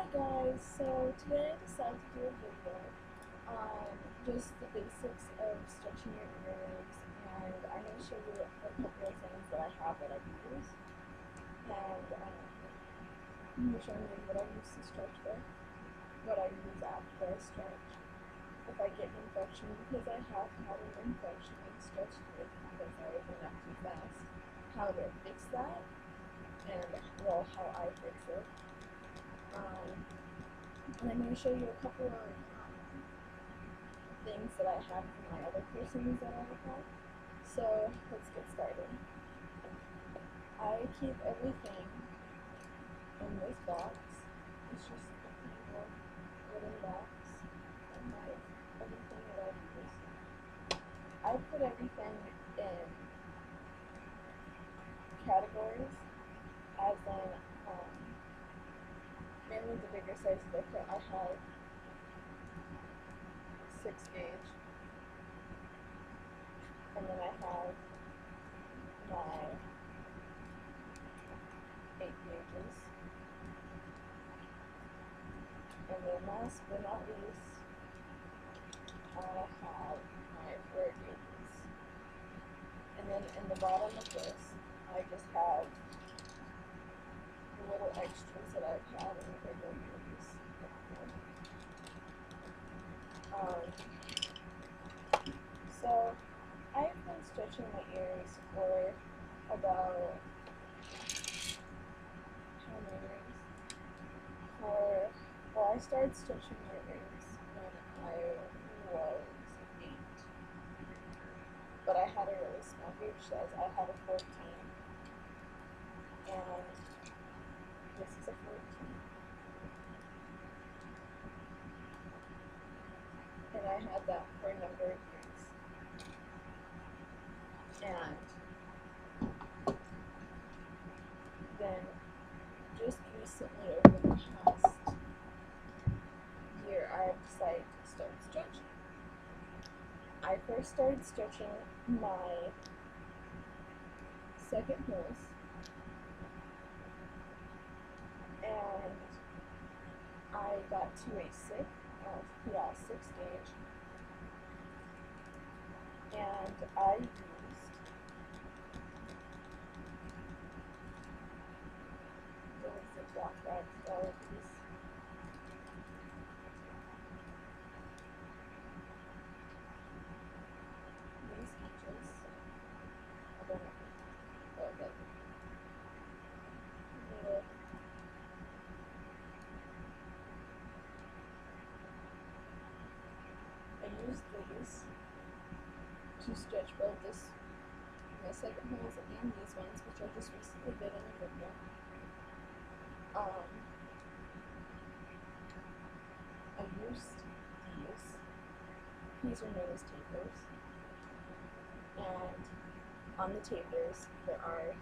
Guys, so today I decided to do a video on just the basics of stretching your ears, and I'm going to show you a couple of things that I have that I use, and I'm going to show you what I use to stretch with, what I use after I stretch, if I get an infection, because I have had an infection and stretched it because I went up too fast, how to fix that, and well, how I fix it. And I'm going to show you a couple of things that I have from my other piercings that I have had. So let's get started. I keep everything in this box. It's just a little wooden box of everything that I use. I put everything in categories, as in mainly the bigger sizes. I have 6 gauge, and then I have my 8 gauges, and then last but not least, I have my 4 gauges. And then in the bottom of this, I just have the little extras that I've had in the regular gauges. So I've been stretching my ears for about how many years? Well, I started stretching my ears when I was 8, but I had a really small gauge size. I had a 14, and this is a 14. And I had that for a number of years. And then just recently, over the past year, I have decided to start stretching. I first started stretching my second hose, and I got to a 6 gauge, and I used the block rags, all of these. These inches. I don't know. Oh, but little. I used these to stretch both my second hose and these ones, which I just recently did in a video. I used these. These are known as tapers. And on the tapers, there are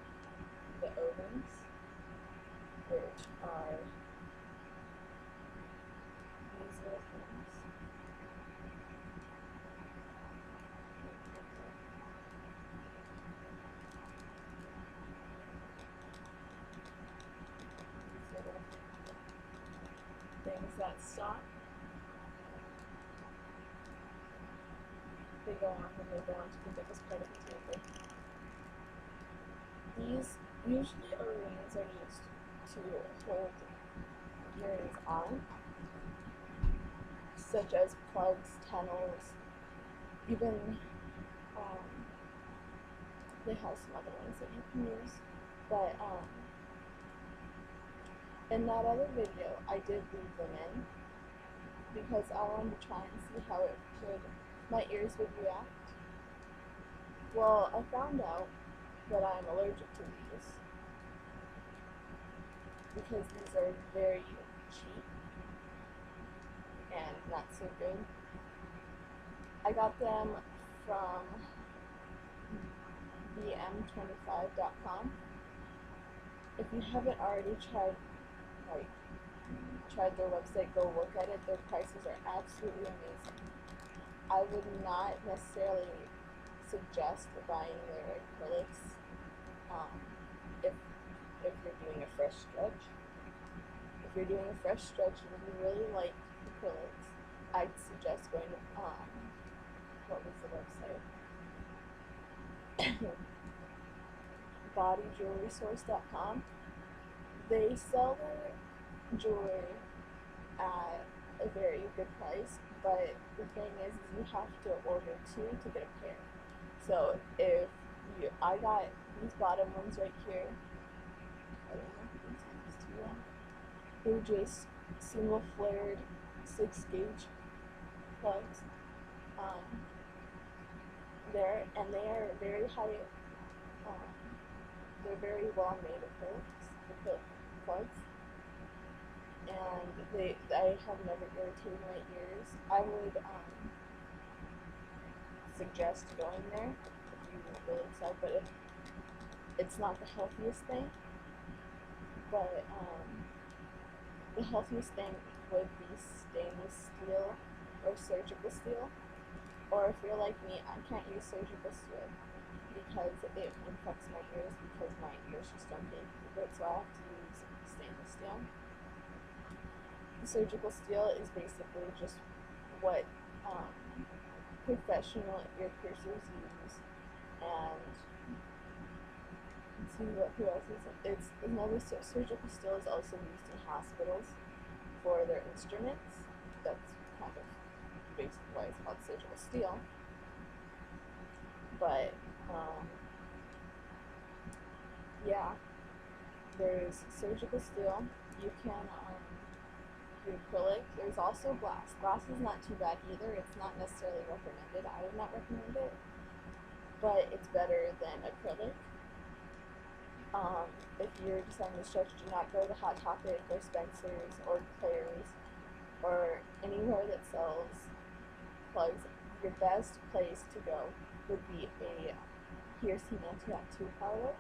the O-rings, which are these little things. These little things that stop. They go on when they go on to the biggest part of the taper. These usually O-rings are used to hold earrings on, such as plugs, tunnels, even they have some other ones that you can use. But in that other video, I did leave them in because I wanted to try and see how my ears would react. Well, I found out that I'm allergic to these because these are very cheap and not so good. I got them from bm25.com. If you haven't already tried their website, go look at it. Their prices are absolutely amazing. I would not necessarily suggest buying their acrylics if you're doing a fresh stretch. If you're doing a fresh stretch and you really like acrylics, I'd suggest going to what was the website? bodyjewelrysource.com. They sell their jewelry at a very good price, but the thing is you have to order two to get a pair. So if I got these bottom ones right here. I don't know if you can see these too well. They're just single flared 6-gauge plugs. They are very high. They're very well made acrylic plugs, and I have never irritated my ears. I would suggest going there if you really decide, but if it's not the healthiest thing, but the healthiest thing would be stainless steel or surgical steel. Or if you're like me, I can't use surgical steel because it infects my ears because my ears just don't take it, so I have to use stainless steel. Surgical steel is basically just what professional ear piercers use, and let's see who else is it. It's another surgical steel is also used in hospitals for their instruments. That's kind of basically why it's called surgical steel. But yeah, there's surgical steel. You can do acrylic. There's also glass. Glass is not too bad either. It's not necessarily recommended. I would not recommend it, but it's better than acrylic. If you're deciding to stretch, do not go to Hot Topic or Spencer's or Claire's or anywhere that sells plugs. Your best place to go would be a piercing and tattoo parlor,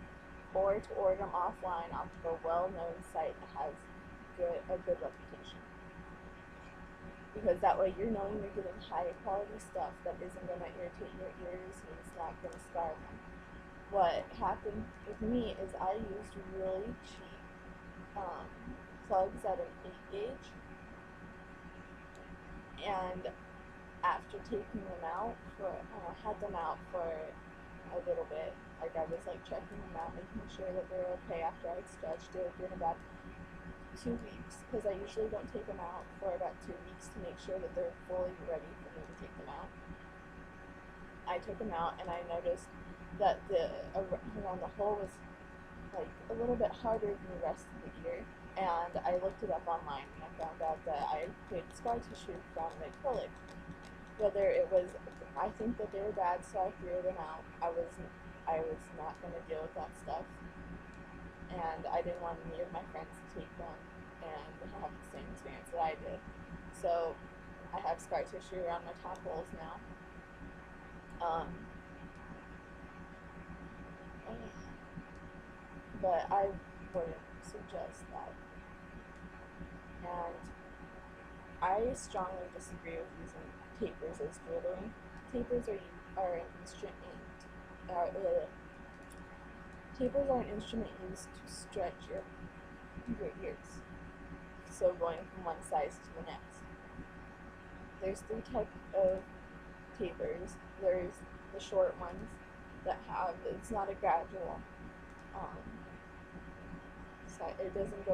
or to order them offline off of a well-known site that has a good reputation. Because that way you're knowing you're getting high quality stuff that isn't going to irritate your ears and it's not going to scar them. What happened with me is I used really cheap plugs at an 8-gauge, and after taking them out, had them out for a little bit, like I was like checking them out, making sure that they were okay after I'd stretched it in about 2 weeks, because I usually don't take them out for about 2 weeks to make sure that they're fully ready for me to take them out. I took them out and I noticed that around the hole was like a little bit harder than the rest of the ear, and I looked it up online and I found out that I could scar tissue from the acrylic. Whether it was, I think that they were bad, so I threw them out. I was not going to deal with that stuff, and I didn't want any of my friends to take them and have the same experience that I did. So I have scar tissue around my top holes now. But I wouldn't suggest that. And I strongly disagree with using tapers as jewelry. Tapers are an instrument. Tapers are an instrument used to stretch your ears. So going from one size to the next. There's 3 types of tapers. There's the short ones that it's not a gradual. It doesn't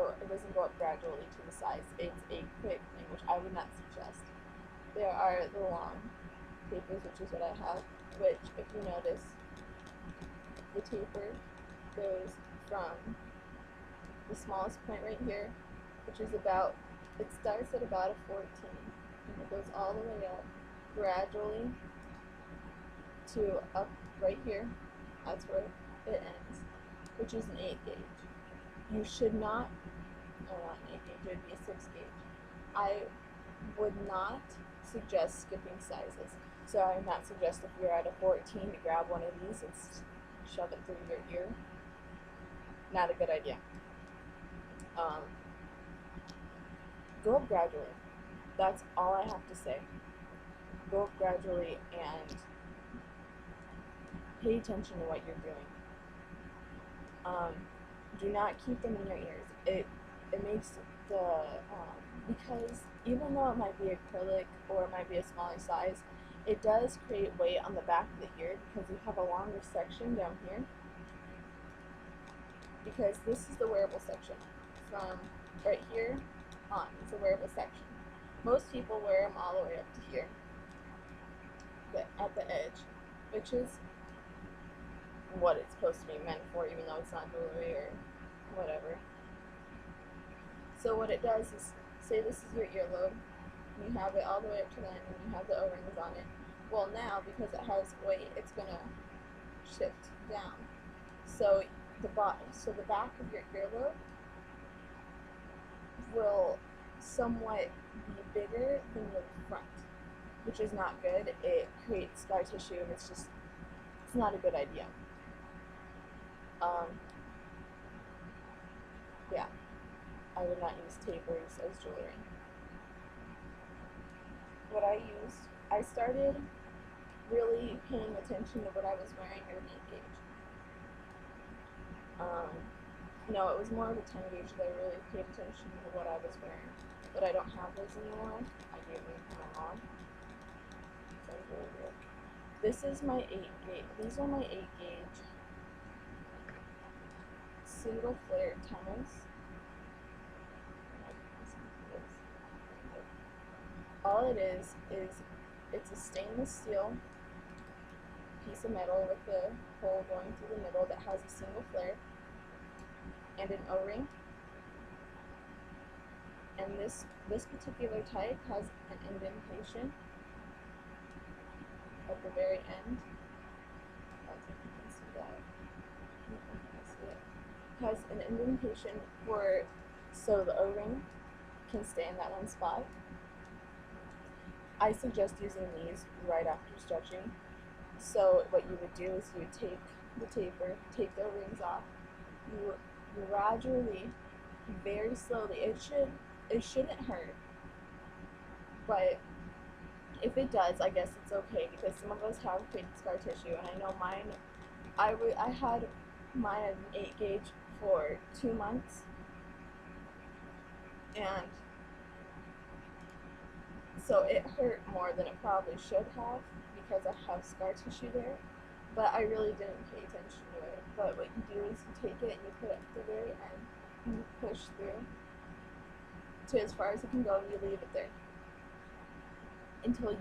go up gradually to the size. It's a quick thing, which I would not suggest. There are the long tapers, which is what I have, which, if you notice, the taper goes from the smallest point right here, which is it starts at about a 14, and it goes all the way up gradually to up right here. That's where it ends, which is an 8-gauge. You should not, not an 8-gauge, it would be a 6-gauge. I would not suggest skipping sizes. So I would not suggest if you're at a 14 to grab one of these and shove it through your ear. Not a good idea. Go up gradually. That's all I have to say. Go up gradually and pay attention to what you're doing. Do not keep them in your ears. It makes because even though it might be acrylic or it might be a smaller size, it does create weight on the back of the ear because you have a longer section down here. Because this is the wearable section. From right here on, it's a wearable section. Most people wear them all the way up to here, at the edge, which is what it's supposed to be meant for, even though it's not jewelry or whatever. So what it does is, say this is your earlobe, you have it all the way up to the end, and you have the O-rings on it. Well, now, because it has weight, it's going to shift down. So the back of your earlobe will somewhat be bigger than the front, which is not good. It creates scar tissue, and it's not a good idea. Yeah, I would not use tapers as jewelry. What I started really paying attention to what I was wearing at an 8 gauge. No, it was more of a 10 gauge that I really paid attention to what I was wearing. But I don't have those anymore. I gave them to my mom. So really weird. This is my 8 gauge. These are my 8 gauge single flare tennis. All it is it's a stainless steel piece of metal with a hole going through the middle that has a single flare and an O-ring. And this particular type has an indentation at the very end. I don't think you can see that. I don't think you can see it. It has an indentation so the O-ring can stay in that one spot. I suggest using these right after stretching. So what you would do is you would take the taper, take the O-rings off. You gradually, very slowly. It shouldn't hurt, but if it does, I guess it's okay because some of us have fake scar tissue, and I know mine. I had mine at an 8 gauge for 2 months, and so it hurt more than it probably should have because I have scar tissue there, but I really didn't pay attention to it. But what you do is you take it and you put it at the very end and you push through to as far as it can go, and you leave it there until it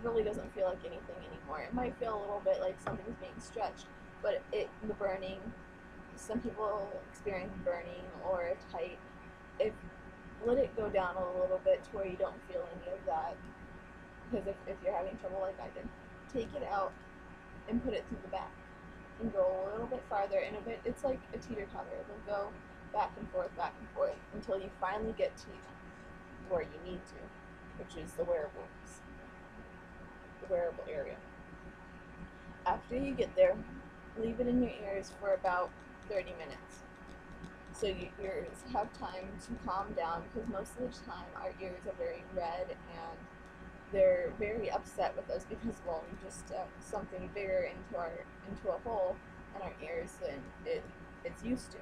really doesn't feel like anything anymore. It might feel a little bit like something's being stretched, but the burning, some people experience burning or tight. Let it go down a little bit to where you don't feel any of that, because if you're having trouble like I did, take it out and put it through the back and go a little bit farther, and it's like a teeter-totter. It'll go back and forth until you finally get to where you need to, which is the wearable area. After you get there, leave it in your ears for about 30 minutes. So your ears have time to calm down, because most of the time our ears are very red and they're very upset with us because, well, we just stuck something bigger into a hole in our ears than it's used to.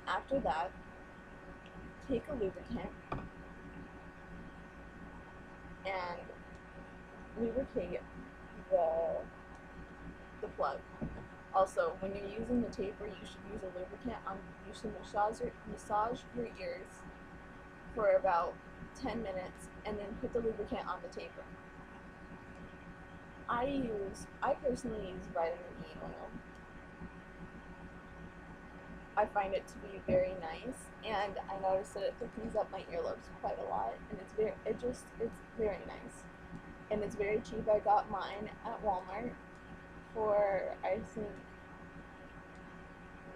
After that, take a lubricant and lubricate the plug. Also, when you're using the taper, you should use a lubricant you should massage your ears for about 10 minutes and then put the lubricant on the taper. I personally use vitamin E oil. I find it to be very nice, and I noticed that it thickens up my earlobes quite a lot, and it's very nice. And it's very cheap. I got mine at Walmart for, I think,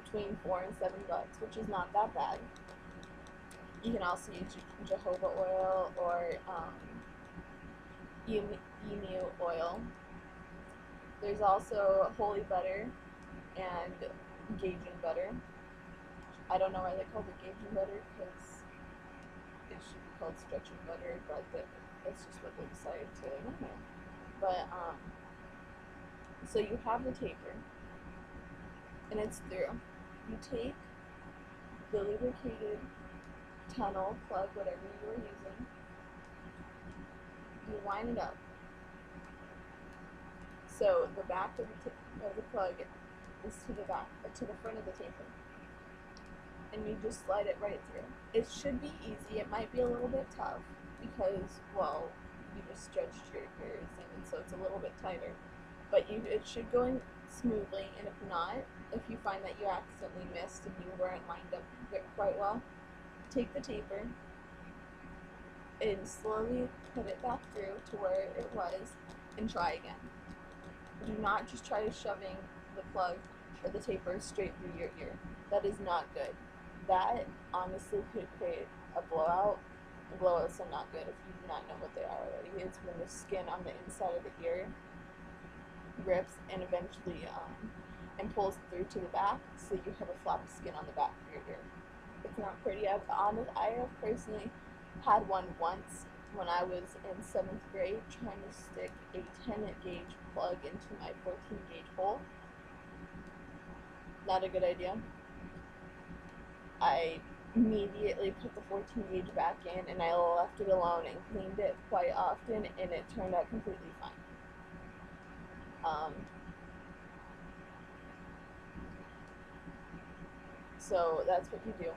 between $4 and $7, which is not that bad. You can also use jojoba oil or emu oil. There's also holy butter and Gaijin butter. I don't know why they call it Gaijin butter, because it should be called stretching butter, but that's just what they decided to name. But so you have the taper, and it's through. You take the lubricated tunnel, plug, whatever you are using. You line it up. So the back of the plug is to the back, to the front of the taper. And you just slide it right through. It should be easy. It might be a little bit tough because, well, you just stretched your ears and so it's a little bit tighter. But it should go in smoothly, and if not, if you find that you accidentally missed and you weren't lined up quite well, take the taper and slowly put it back through to where it was and try again. Do not just try shoving the plug or the taper straight through your ear. That is not good. That honestly could create a blowout. And blowouts are not good if you do not know what they are already. It's when the skin on the inside of the ear rips and eventually and pulls through to the back, so you have a flap of skin on the back of your ear. It's not pretty. I have personally had one once when I was in 7th grade trying to stick a 10 gauge plug into my 14 gauge hole. Not a good idea. I immediately put the 14 gauge back in and I left it alone and cleaned it quite often, and it turned out completely fine. So that's what you do.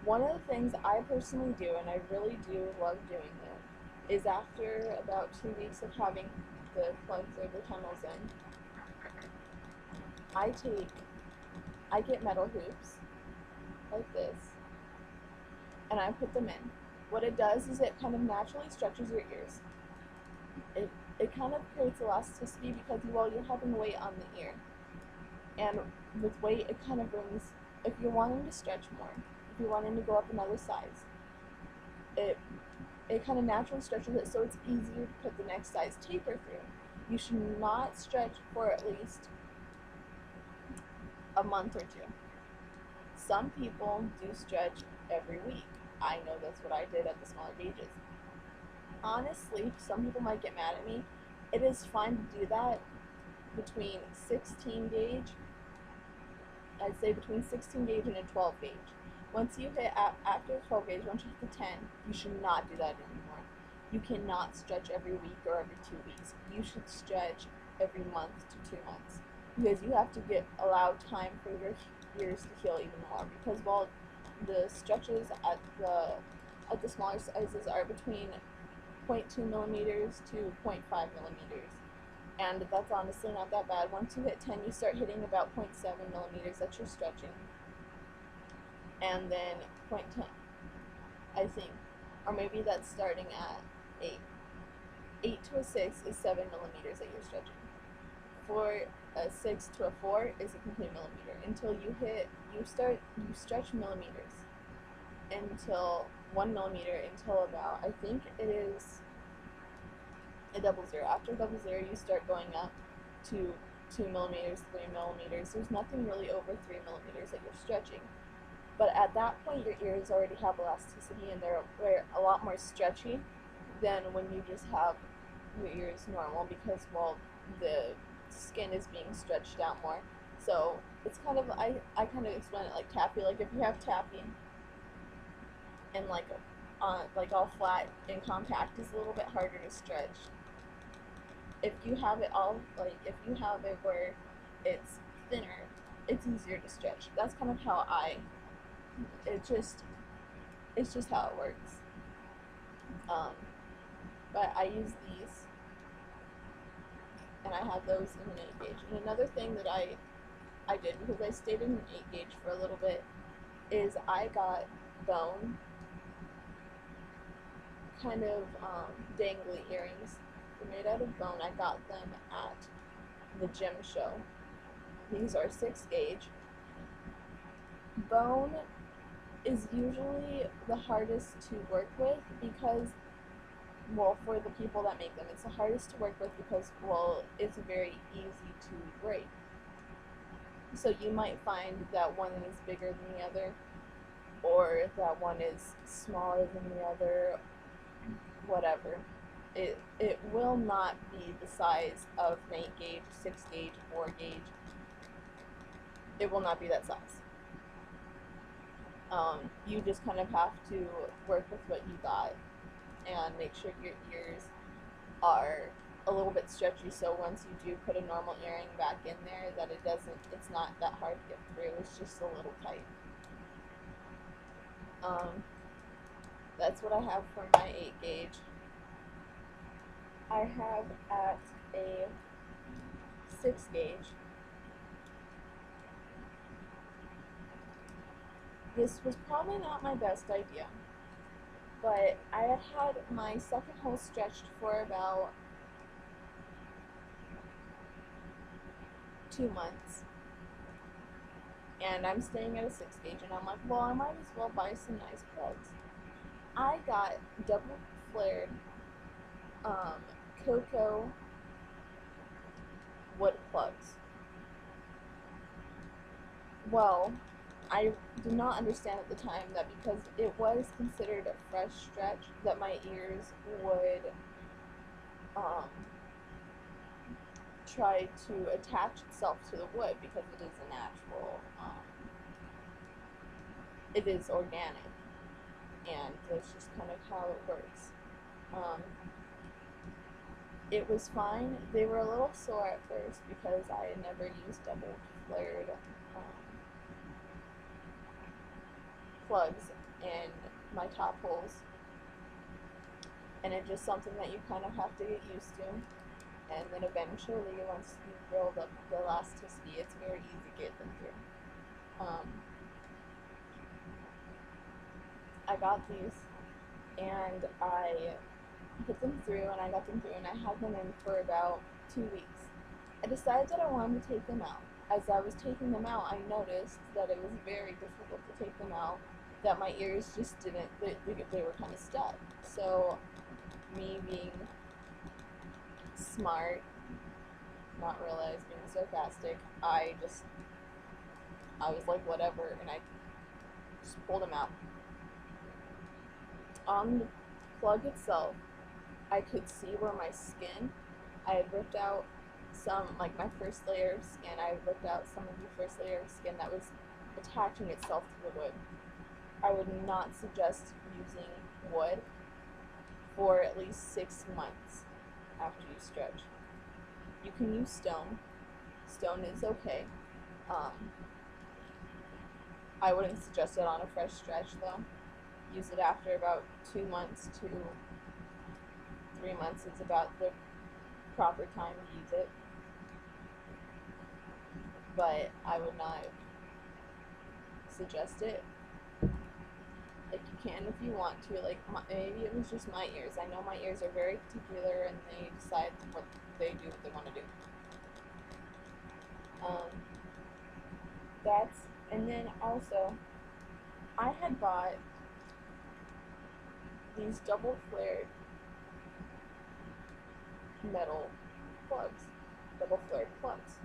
One of the things I personally do, and I really do love doing it, is after about 2 weeks of having the plugs or the tunnels in, I get metal hoops like this, and I put them in. What it does is it kind of naturally stretches your ears. It kind of creates elasticity because you're having weight on the ear. And with weight, it kind of brings, if you're wanting to stretch more, if you're wanting to go up another size, it kind of naturally stretches it, so it's easier to put the next size taper through. You should not stretch for at least a month or two. Some people do stretch every week. I know that's what I did at the smaller gauges. Honestly, some people might get mad at me. It is fine to do that between 16 gauge, I'd say between 16 gauge and a 12 gauge. Once you hit, after 12 gauge, once you hit the 10, you should not do that anymore. You cannot stretch every week or every 2 weeks. You should stretch every month to 2 months, because you have to allow time for your ears to heal even more, because while the stretches at the smaller sizes are between 0.2 millimeters to 0.5 millimeters. And that's honestly not that bad. Once you hit 10, you start hitting about 0.7 millimeters that you're stretching. And then 0.10, I think. Or maybe that's starting at 8. 8 to a 6 is 7 millimeters that you're stretching. For a 6 to a 4 is a complete millimeter. Until you stretch millimeters until 1 millimeter until about, I think it is a 00. After 00, you start going up to 2 millimeters, 3 millimeters. There's nothing really over 3 millimeters that you're stretching. But at that point, your ears already have elasticity, and they're a lot more stretchy than when you just have your ears normal, because, well, the skin is being stretched out more. So it's kind of, I kind of explain it like taffy. Like if you have taffy and like all flat and compact, is a little bit harder to stretch. If you have it where it's thinner, it's easier to stretch. That's kind of how it's just how it works. But I use these, and I have those in an 8 gauge. And another thing that I did, because I stayed in an 8 gauge for a little bit, is I got bone kind of dangly earrings. They're made out of bone. I got them at the gym show. These are 6 gauge. Bone is usually the hardest to work with because, well, for the people that make them, it's the hardest to work with because, well, it's very easy to break. So you might find that one is bigger than the other, or that one is smaller than the other, whatever. It will not be the size of an 8 gauge, 6 gauge, 4 gauge. It will not be that size. You just kind of have to work with what you got and make sure your ears are a little bit stretchy, so once you do put a normal earring back in there, that it's not that hard to get through, it's just a little tight. Um, that's what I have for my 8 gauge. I have at a 6 gauge. This was probably not my best idea, but I had my second hole stretched for about 2 months, and I'm staying at a 6 gauge, and I'm like, well, I might as well buy some nice plugs. I got double flared um, cocoa wood plugs. Well, I did not understand at the time that because it was considered a fresh stretch, that my ears would um, try to attach itself to the wood because it is a natural, it is organic, and that's just kind of how it works. Um, it was fine. They were a little sore at first because I had never used double flared plugs in my top holes, and it's just something that you kind of have to get used to. And then eventually, once you build up the elasticity, it's very easy to get them through. I got these, and I put them through, and I got them through, and I had them in for about 2 weeks. I decided that I wanted to take them out. As I was taking them out, I noticed that it was very difficult to take them out, that my ears just didn't, they were kind of stuck. So, me being smart, not realize being sarcastic, I was like, whatever, and I just pulled them out. On the plug itself, I could see where my skin, I had ripped out some, like my first layer of skin, I had ripped out some of the first layer of skin that was attaching itself to the wood. I would not suggest using wood for at least 6 months after you stretch. You can use stone. Stone is okay. I wouldn't suggest it on a fresh stretch though. Use it after about 2 months to 3 months. It's about the proper time to use it. But I would not suggest it. Like, you can if you want to. Like, maybe it was just my ears. I know my ears are very particular, and they decide what they do, what they want to do. And then also, I had bought these double flared metal plugs, double flared plugs.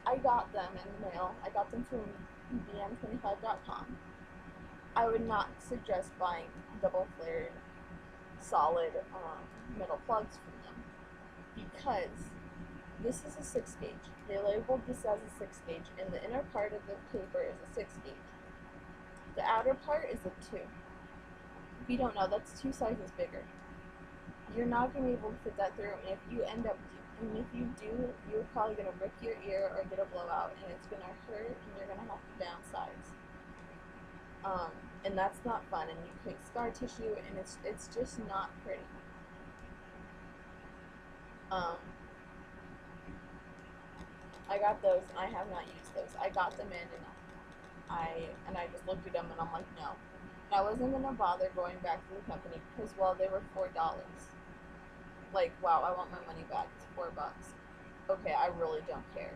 I got them in the mail. I got them from bm25.com. I would not suggest buying double flared solid metal plugs from them because this is a 6 gauge. They labeled this as a 6 gauge, and the inner part of the paper is a 6 gauge. The outer part is a 2. If you don't know, that's 2 sizes bigger. You're not going to be able to fit that through, and if you do, you're probably going to rip your ear or get a blowout, and it's going to hurt, and you're going to have to downsize. And that's not fun, and you create scar tissue, and it's just not pretty. I got those, and I have not used those. I got them in, and I just looked at them, and I'm like, no. And I wasn't gonna bother going back to the company because, well, they were $4. Like, wow, I want my money back. It's $4. Okay, I really don't care.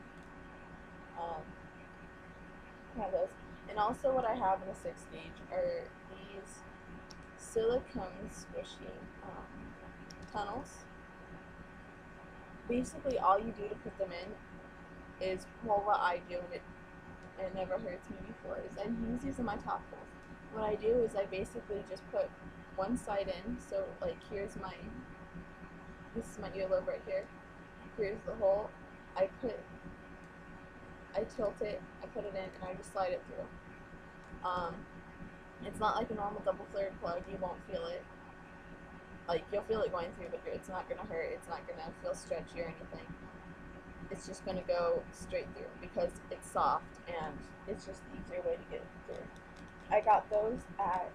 Have those, and also what I have in a 6 gauge are these silicone squishy tunnels. Basically, all you do to put them in is, well, what I do, and it never hurts me before, is I use these in my top holes. What I do is I basically just put one side in, so like this is my earlobe right here, here's the hole. I put I tilt it, I put it in, and I just slide it through. It's not like a normal double flared plug. You won't feel it. Like, you'll feel it going through, but it's not gonna hurt. It's not gonna feel stretchy or anything. It's just gonna go straight through because it's soft and it's just the easier way to get it through. I got those at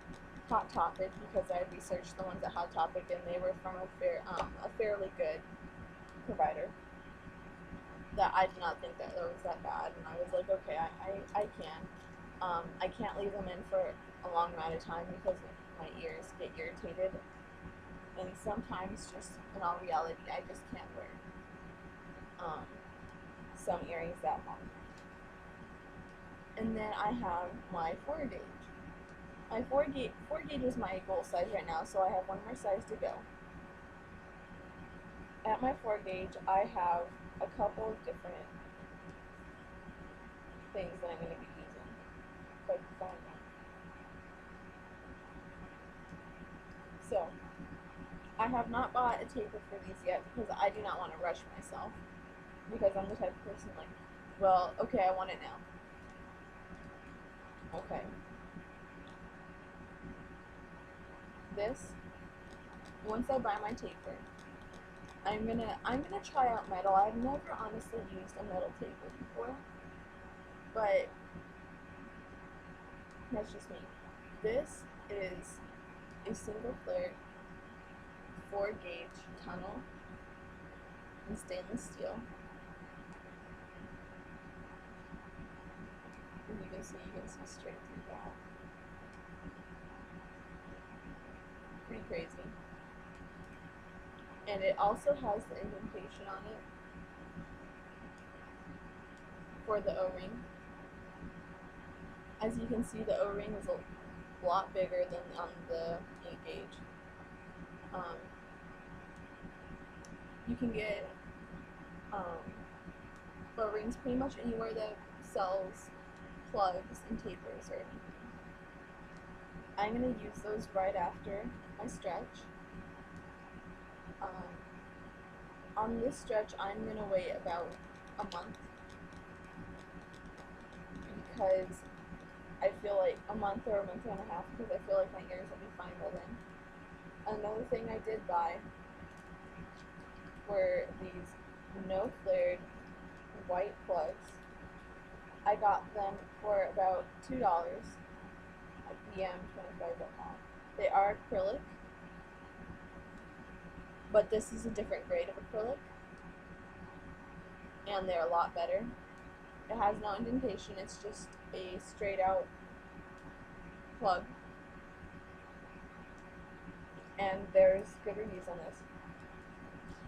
Hot Topic because I researched the ones at Hot Topic and they were from a fairly good provider. That I did not think that it was that bad, and I was like, okay, I can. I can't leave them in for a long amount of time because my ears get irritated, and sometimes, just in all reality, I just can't wear some earrings that long. And then I have my 4 gauge. My 4 gauge is my goal size right now, so I have one more size to go. At my 4 gauge, I have a couple of different things that I'm going to be using. If I can find them. So, I have not bought a taper for these yet because I do not want to rush myself. Because I'm the type of person like, well, okay, I want it now. Okay. This, once I buy my taper, I'm gonna try out metal. I've never honestly used a metal taper before, but that's just me. This is a single flare 4 gauge tunnel in stainless steel. And you can see straight through that. Pretty crazy. And it also has the indentation on it for the O-ring. As you can see, the O-ring is a lot bigger than on the 8 gauge. You can get O-rings pretty much anywhere that sells plugs and tapers or anything. I'm going to use those right after my stretch. On this stretch, I'm going to wait about a month because I feel like a month or a month and a half because I feel like my ears will be fine by then. Another thing I did buy were these no flared white plugs. I got them for about $2 at bm25.com. They are acrylic, but this is a different grade of acrylic, and they're a lot better. It has no indentation, it's just a straight out plug, and there's good reviews on this.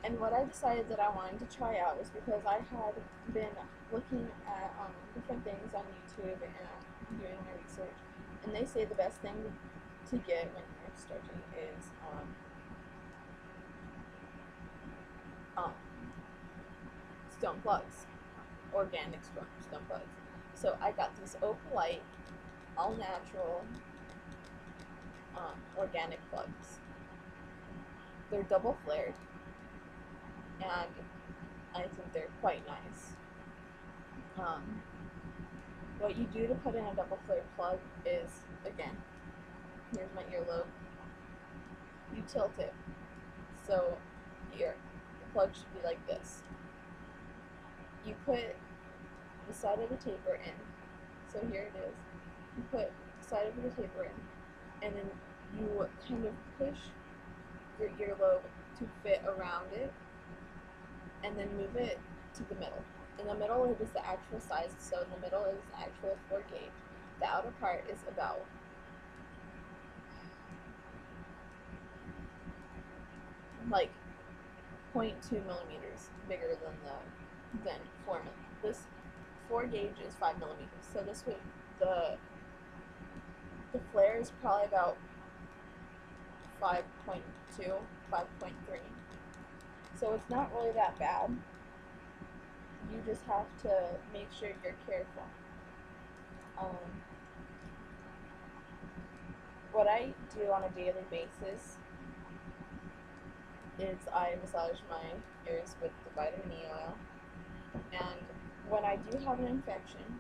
And what I decided that I wanted to try out was because I had been looking at different things on YouTube and doing my research, and they say the best thing to get when you're starting is stone plugs, organic stone plugs. So I got these Opalite, all natural, organic plugs. They're double flared, and I think they're quite nice. What you do to put in a double flared plug is, again, here's my earlobe. You tilt it, so the plug should be like this. You put the side of the taper in, so here it is. You put the side of the taper in, and then you kind of push your earlobe to fit around it, and then move it to the middle. In the middle it is the actual size, so in the middle is the actual 4 gauge. The outer part is about like 0.2 millimeters bigger than 4 millimeters. This 4 gauge is 5 millimeters, so this would the flare is probably about 5.2, 5.3. So it's not really that bad. You just have to make sure you're careful. What I do on a daily basis is I massage my ears with the vitamin E oil, and when I do have an infection,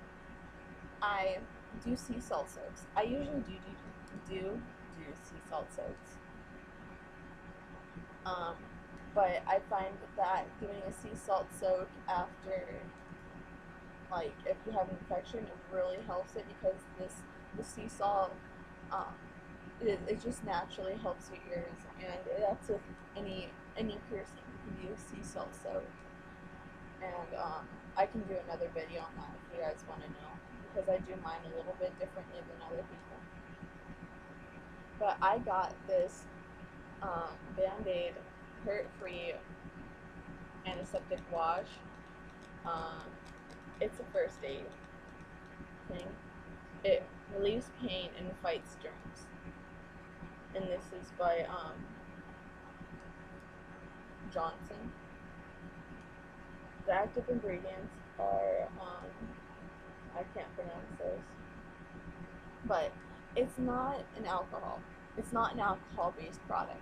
I do sea salt soaks. I usually do sea salt soaks. But I find that doing a sea salt soak after, like, if you have an infection, it really helps it because the sea salt, um, it just naturally helps your ears, and that's with any piercing. You can do sea salt soak, and I can do another video on that if you guys want to know, because I do mine a little bit differently than other people. But I got this Band-Aid hurt-free antiseptic wash. It's a first aid thing. It relieves pain and fights germs. And this is by Johnson. The active ingredients are I can't pronounce those, but it's not an alcohol. It's not an alcohol-based product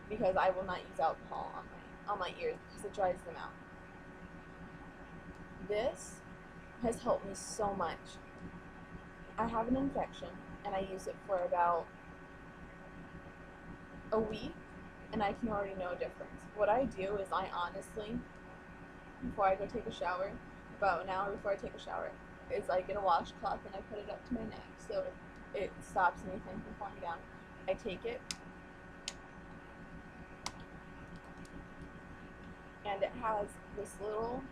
because I will not use alcohol on my ears because it dries them out. This has helped me so much. I have an infection and I use it for about a week and I can already know a difference. What I do is I honestly, before I go take a shower, about an hour before I take a shower, is I get a washcloth and I put it up to my neck so it stops anything from falling down. I take it and it has this little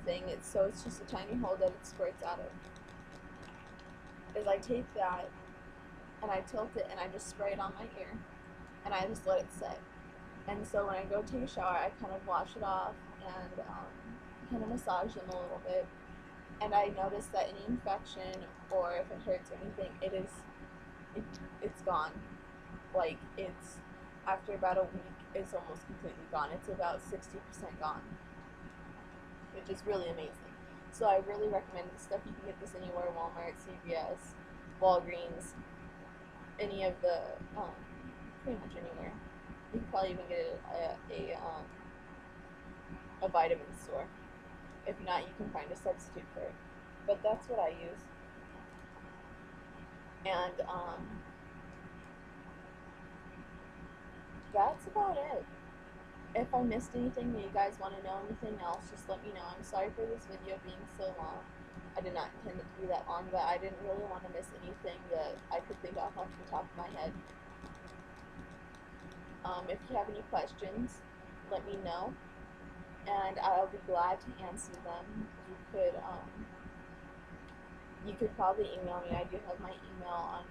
thing, it's just a tiny hole that it squirts out of. Is I take that and I tilt it and I just spray it on my ear and I just let it sit. And so when I go take a shower, I kind of wash it off and kind of massage them a little bit. And I notice that any infection or if it hurts or anything, it's gone. Like, it's after about a week, it's almost completely gone. It's about 60% gone, which is really amazing. So I really recommend this stuff. You can get this anywhere: Walmart, CVS, Walgreens, any of the pretty much anywhere. You can probably even get it at a vitamin store. If not, you can find a substitute for it. But that's what I use. And that's about it. If I missed anything, or you guys want to know anything else, just let me know. I'm sorry for this video being so long. I did not intend it to be that long, but I didn't really want to miss anything that I could think of off the top of my head. If you have any questions, let me know, and I'll be glad to answer them. You could probably email me. I do have my email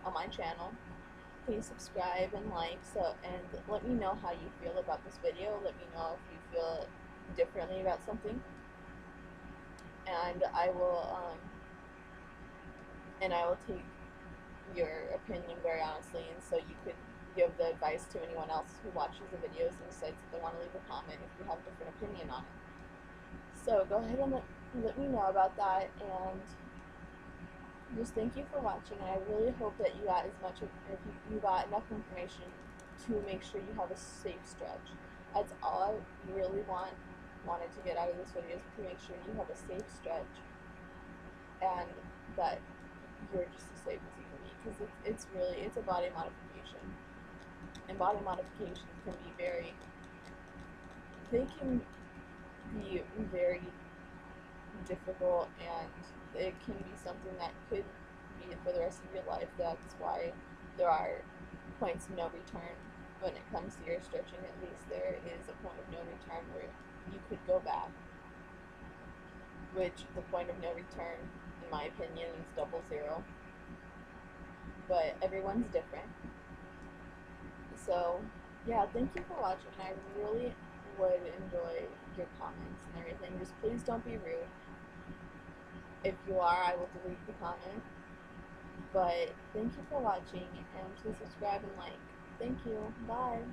on my channel. Please subscribe and like, and let me know how you feel about this video. Let me know if you feel differently about something, and I will take your opinion very honestly, and so you could give the advice to anyone else who watches the videos and decides that they want to leave a comment if you have a different opinion on it. So go ahead and let me know about that, and just thank you for watching. And I really hope that you got you got enough information to make sure you have a safe stretch. That's all I really wanted to get out of this video, is to make sure you have a safe stretch and that you're just as safe as you can be, because it's a body modification. And body modifications can be very difficult, and it can be something that could be for the rest of your life. That's why there are points of no return when it comes to your stretching. At least there is a point of no return where you could go back, which the point of no return, in my opinion, is 00. But everyone's different. So, yeah, thank you for watching, and I really would enjoy your comments and everything. Just please don't be rude. If you are, I will delete the comment. But thank you for watching, and please subscribe and like. Thank you. Bye.